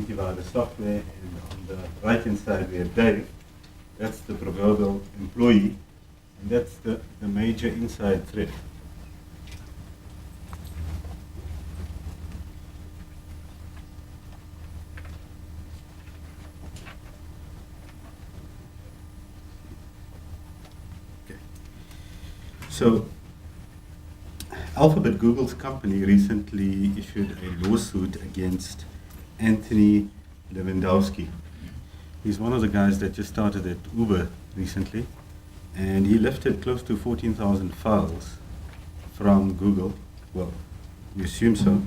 antivirus software, and on the right-hand side we have Dave. That's the proverbial employee, and that's the major inside threat. Okay. So, Alphabet, Google's company, recently issued a lawsuit against Anthony Lewandowski. He's one of the guys that just started at Uber recently, and he lifted close to 14,000 files from Google. Well, we assume so.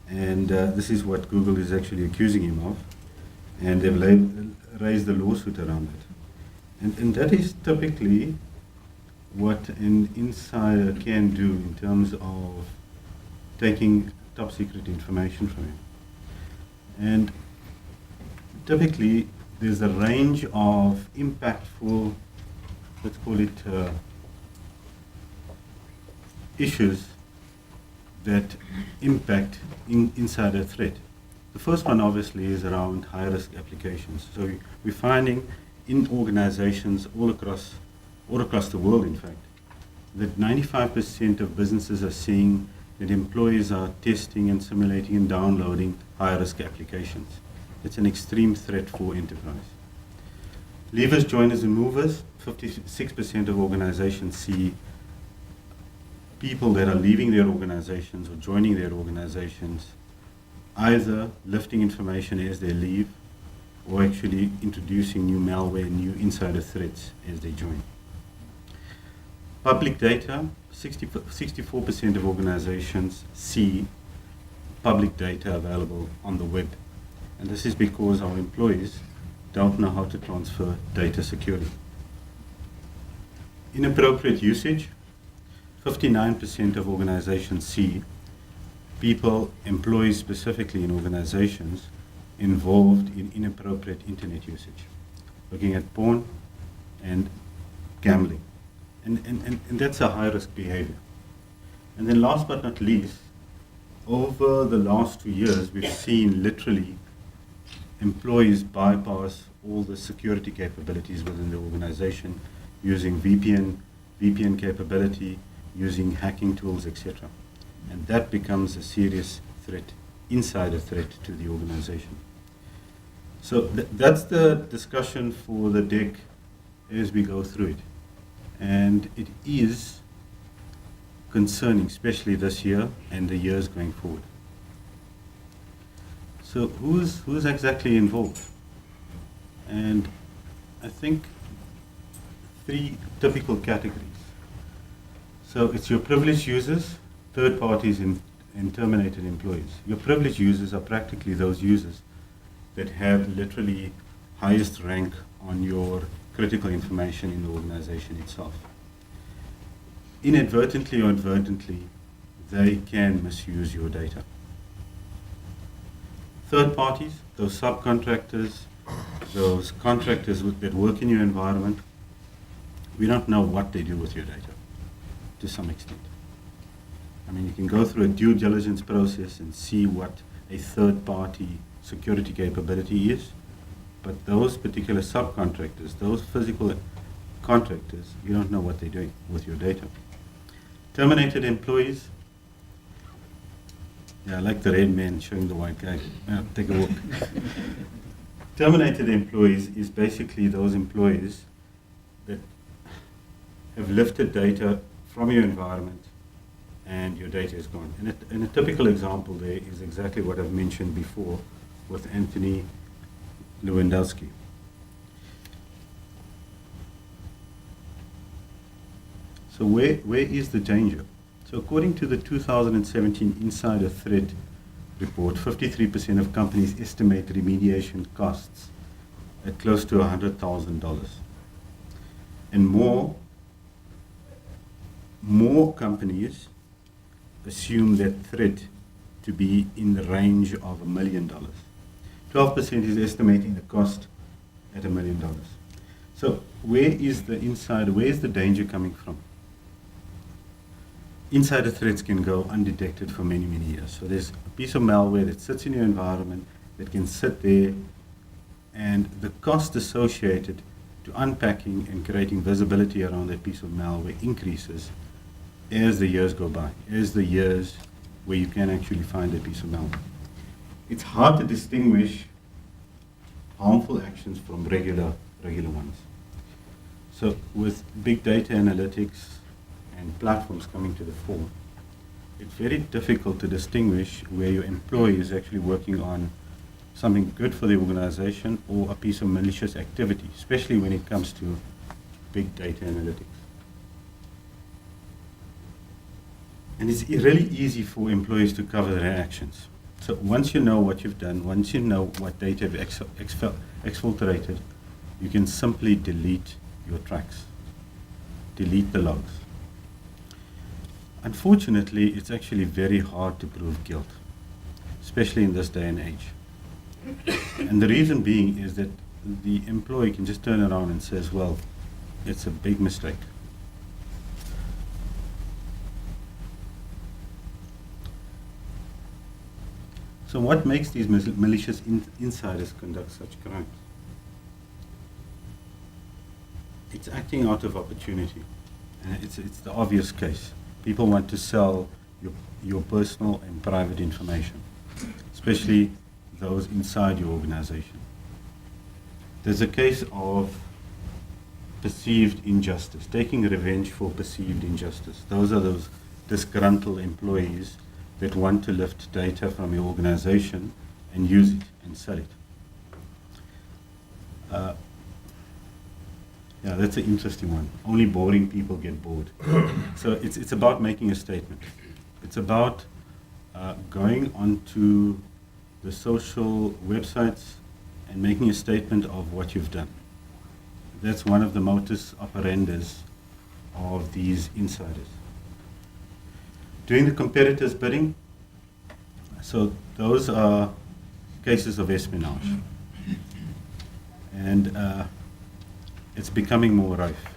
And this is what Google is actually accusing him of, and they've raised a lawsuit around it. And that is typically what an insider can do in terms of taking top secret information from you. And typically there's a range of impactful, let's call it issues that impact insider threat. The first one obviously is around high risk applications. So we're finding in organizations all across the world, in fact, that 95% of businesses are seeing that employees are testing and simulating and downloading high-risk applications. It's an extreme threat for enterprise. Leavers, joiners, and movers, 56% of organizations see people that are leaving their organizations or joining their organizations either lifting information as they leave or actually introducing new malware and new insider threats as they join. Public data, 64% of organizations see public data available on the web. And this is because our employees don't know how to transfer data securely. Inappropriate usage, 59% of organizations see people, employees specifically in organizations, involved in inappropriate internet usage, looking at porn and gambling. And that's a high-risk behavior. And then last but not least, over the last 2 years, we've seen literally employees bypass all the security capabilities within the organization using VPN capability, using hacking tools, etc. And that becomes a serious threat, insider threat to the organization. So that's the discussion for the deck as we go through it. And it is concerning, especially this year and the years going forward. So who's exactly involved? And I think 3 typical categories. So it's your privileged users, third parties, and terminated employees. Your privileged users are practically those users that have literally highest rank on your critical information in the organization itself. Inadvertently or advertently, they can misuse your data. Third parties, those subcontractors, those contractors that work in your environment, we don't know what they do with your data to some extent. I mean, you can go through a due diligence process and see what a third party security capability is, but those particular subcontractors, those physical contractors, you don't know what they're doing with your data. Terminated employees, yeah, I like the red man showing the white guy. Take a walk. Terminated employees is basically those employees that have lifted data from your environment and your data is gone. And a typical example there is exactly what I've mentioned before with Anthony Lewandowski. So where is the danger? So according to the 2017 Insider Threat Report, 53% of companies estimate remediation costs at close to $100,000. And more companies assume that threat to be in the range of $1 million. 12% is estimating the cost at $1 million. So where is the insider, where is the danger coming from? Insider threats can go undetected for many, many years. So there's a piece of malware that sits in your environment that can sit there, and the cost associated to unpacking and creating visibility around that piece of malware increases as the years go by, as the years where you can actually find a piece of malware. It's hard to distinguish harmful actions from regular ones. So with big data analytics and platforms coming to the fore, it's very difficult to distinguish where your employee is actually working on something good for the organization or a piece of malicious activity, especially when it comes to big data analytics. And it's really easy for employees to cover their actions. So once you know what you've done, once you know what data you've exfiltrated, you can simply delete your tracks, delete the logs. Unfortunately, it's actually very hard to prove guilt, especially in this day and age. And the reason being is that the employee can just turn around and says, well, it's a big mistake. So what makes these malicious insiders conduct such crimes? It's acting out of opportunity. And it's the obvious case. People want to sell your personal and private information, especially those inside your organization. There's a case of perceived injustice, taking revenge for perceived injustice. Those are those disgruntled employees that want to lift data from your organization and use it and sell it. Yeah, that's an interesting one. Only boring people get bored. So it's about making a statement. It's about going onto the social websites and making a statement of what you've done. That's one of the modus operandis of these insiders. Doing the competitors' bidding, so those are cases of espionage. And it's becoming more rife.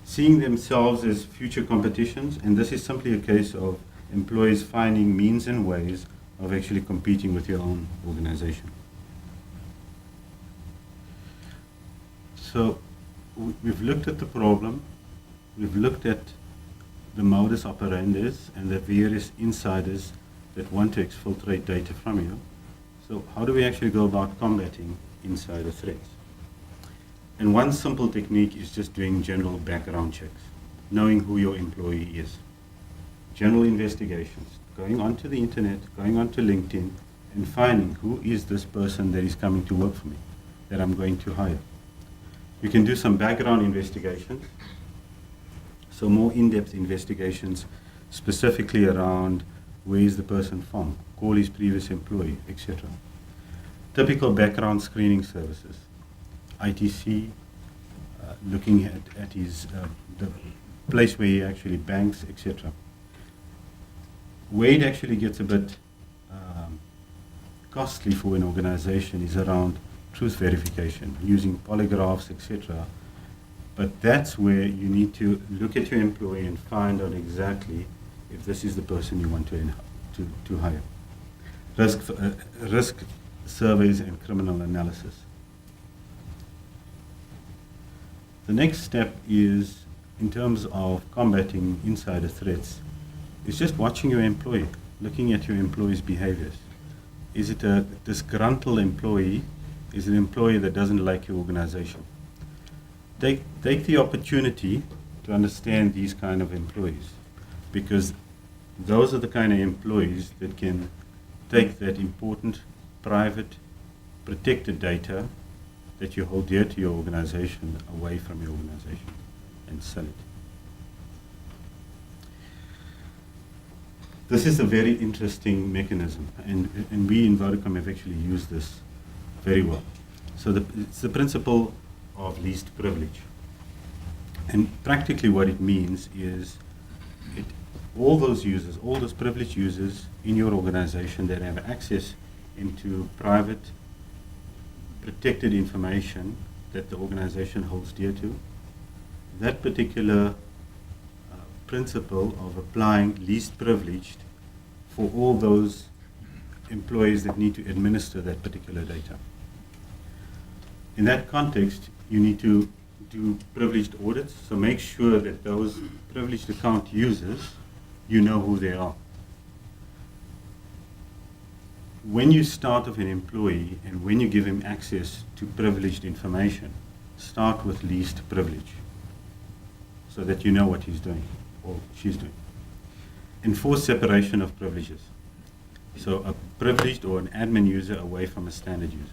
Seeing themselves as future competitions, and this is simply a case of employees finding means and ways of actually competing with your own organization. So we've looked at the problem, we've looked at the modus operandi and the various insiders that want to exfiltrate data from you. So how do we actually go about combating insider threats? And one simple technique is just doing general background checks, knowing who your employee is. General investigations, going onto the internet, going onto LinkedIn, and finding who is this person that is coming to work for me, that I'm going to hire. You can do some background investigations, so more in-depth investigations specifically around where is the person from, call his previous employee, etc. Typical background screening services, ITC, looking at his the place where he actually banks, etc. Where it actually gets a bit costly for an organization is around truth verification, using polygraphs, etc. But that's where you need to look at your employee and find out exactly if this is the person you want to hire. Risk surveys and criminal analysis. The next step is, in terms of combating insider threats, is just watching your employee, looking at your employee's behaviors. Is it a disgruntled employee? Is it an employee that doesn't like your organization? Take the opportunity to understand these kind of employees, because those are the kind of employees that can take that important, private, protected data that you hold dear to your organization away from your organization and sell it. This is a very interesting mechanism, and we in Vodacom have actually used this very well. So it's the principle of least privilege. And practically what it means is all those users, all those privileged users in your organization that have access into private, protected information that the organization holds dear to, that particular principle of applying least privileged for all those employees that need to administer that particular data. In that context, you need to do privileged audits, so make sure that those privileged account users, you know who they are. When you start with an employee and when you give him access to privileged information, start with least privilege so that you know what he's doing or she's doing. Enforce separation of privileges. So a privileged or an admin user away from a standard user.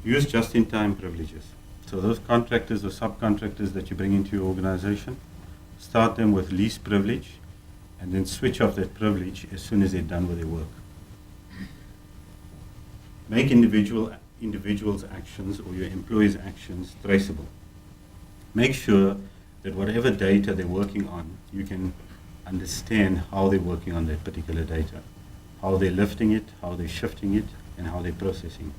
Use just-in-time privileges. So those contractors or subcontractors that you bring into your organization, start them with least privilege and then switch off that privilege as soon as they're done with their work. Make individuals' actions or your employees' actions traceable. Make sure that whatever data they're working on, you can understand how they're working on that particular data, how they're lifting it, how they're shifting it, and how they're processing it.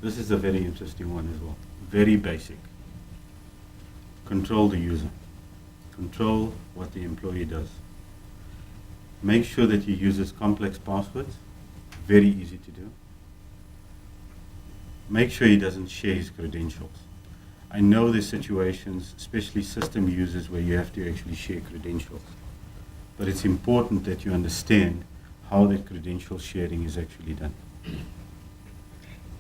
This is a very interesting one as well. Very basic. Control the user. Control what the employee does. Make sure that he uses complex passwords. Very easy to do. Make sure he doesn't share his credentials. I know there's situations, especially system users, where you have to actually share credentials. But it's important that you understand how that credential sharing is actually done.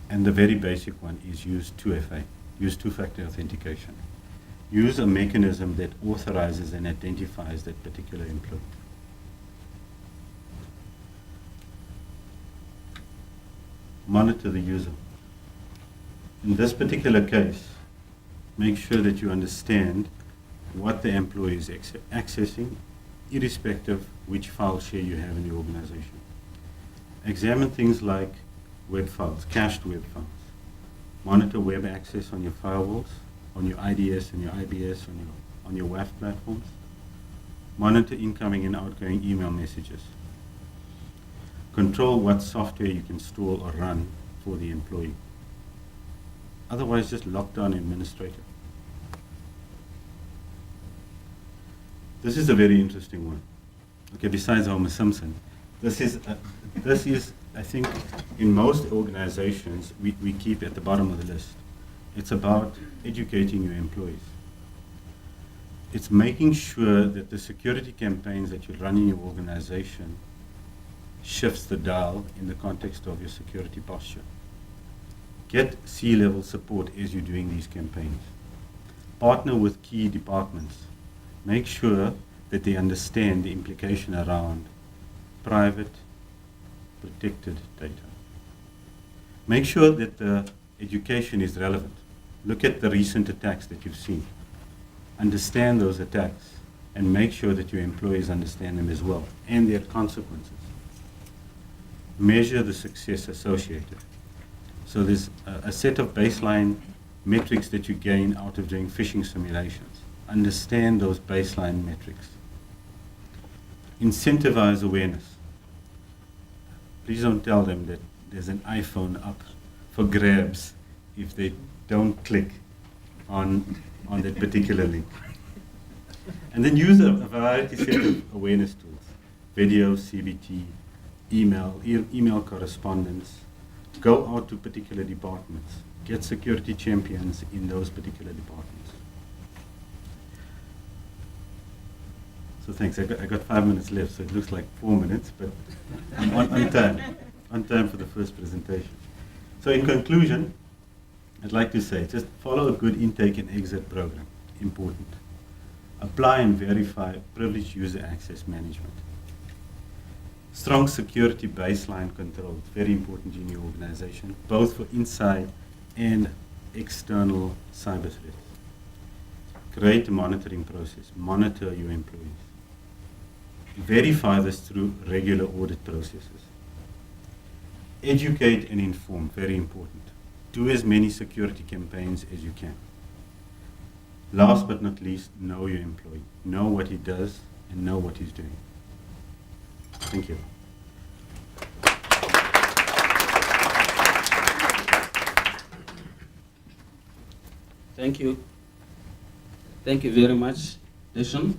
And the very basic one is use 2FA, use two-factor authentication. Use a mechanism that authorizes and identifies that particular employee. Monitor the user. In this particular case, make sure that you understand what the employee is accessing, irrespective which file share you have in the organization. Examine things like web files, cached web files. Monitor web access on your firewalls, on your IDS and your IBS, on your WAF platforms. Monitor incoming and outgoing email messages. Control what software you can install or run for the employee. Otherwise, just lock down administrator. This is a very interesting one. Okay, besides Homer Simpson, this is, I think, in most organizations, we keep at the bottom of the list. It's about educating your employees. It's making sure that the security campaigns that you run in your organization shifts the dial in the context of your security posture. Get C-level support as you're doing these campaigns. Partner with key departments. Make sure that they understand the implication around private, protected data. Make sure that the education is relevant. Look at the recent attacks that you've seen. Understand those attacks and make sure that your employees understand them as well and their consequences. Measure the success associated. So there's a set of baseline metrics that you gain out of doing phishing simulations. Understand those baseline metrics. Incentivize awareness. Please don't tell them that there's an iPhone up for grabs if they don't click on that particular link. And then use a variety set of awareness tools. Video, CBT, email correspondence. Go out to particular departments. Get security champions in those particular departments. So thanks. I got 5 minutes left, so it looks like 4 minutes, but I'm on time for the first presentation. So in conclusion, I'd like to say, just follow a good intake and exit program. Important. Apply and verify privileged user access management. Strong security baseline control, very important in your organization, both for inside and external cyber threats. Create a monitoring process. Monitor your employees. Verify this through regular audit processes. Educate and inform, very important. Do as many security campaigns as you can. Last but not least, know your employee. Know what he does and know what he's doing. Thank you. Thank you. Thank you very much, Darshan.